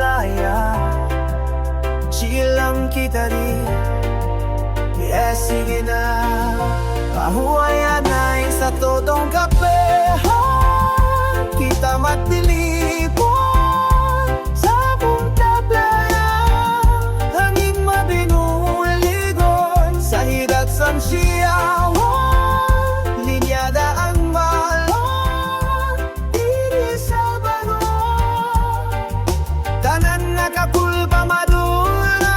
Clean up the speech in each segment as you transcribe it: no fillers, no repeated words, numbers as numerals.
playa, chill lang kita di. Yes, sige na, pahuwayan na sa totong kapehan. Kita matilipan sa punta playa, hanging mabinuligon sa hidat sang siyawan. Linyada ang malon, diri sa bagon, tanan nakapulpa madula.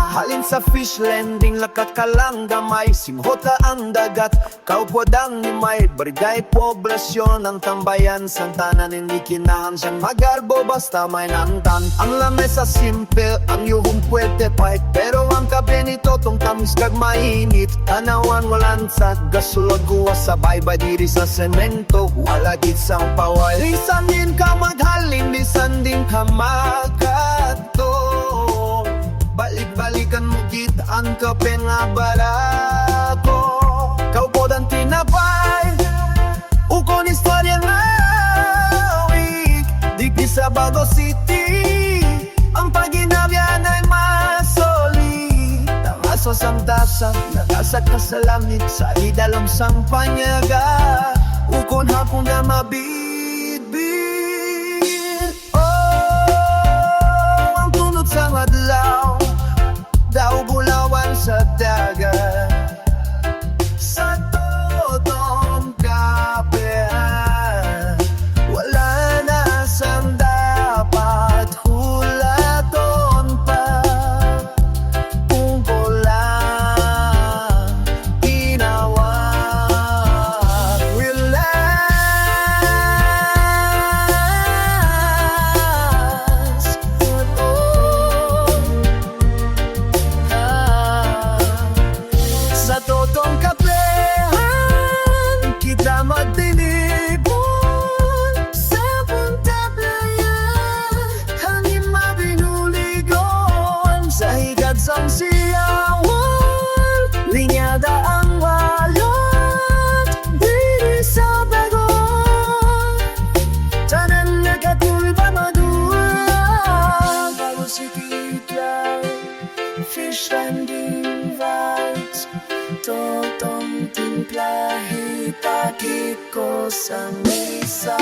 Halin sa fish landing, lakat ka lang gamay, simhota ang dagat, kaupodang ni may barigay poblasyon. Ang tambayan sa tanan, hindi kinahan siyang magarbo basta may nantan. Ang lamesa simple, ang yuhong pwede pahit, pero ang kape nito tong tamis kag mainit. Tanawan walan sa gasulod kuwa sa baybay diri sa semento, wala git sang paway. Lisan din ka maghalin, lisan din ka magkato, balik-balikan mo git ang kape nga barako. Kaupod ang tinapay, ukon istorya nga awik, di sa Bago City, ang paginabyan ay masoli. Tamaso sang tasa, nagasak ka sa langit, sa idalom sang panyaga, ukon hapon na mabitbit. Oh, ang tunod sang adlaw, daw bulawan sa dagat, sa totong kapehan. Wala na sang dapat hulaton pa, kung ko lang tinawag. Relax, sa totong kapehan, kita magdilibon sa punta playa, hangin mabinuligon sa higat sang siyawan. Linyada ang walot, diri sa bagon, tanan nakatulpa madulang. Bago City Drive, fish landing vibes, totong timplahi, takip ko sa mesa.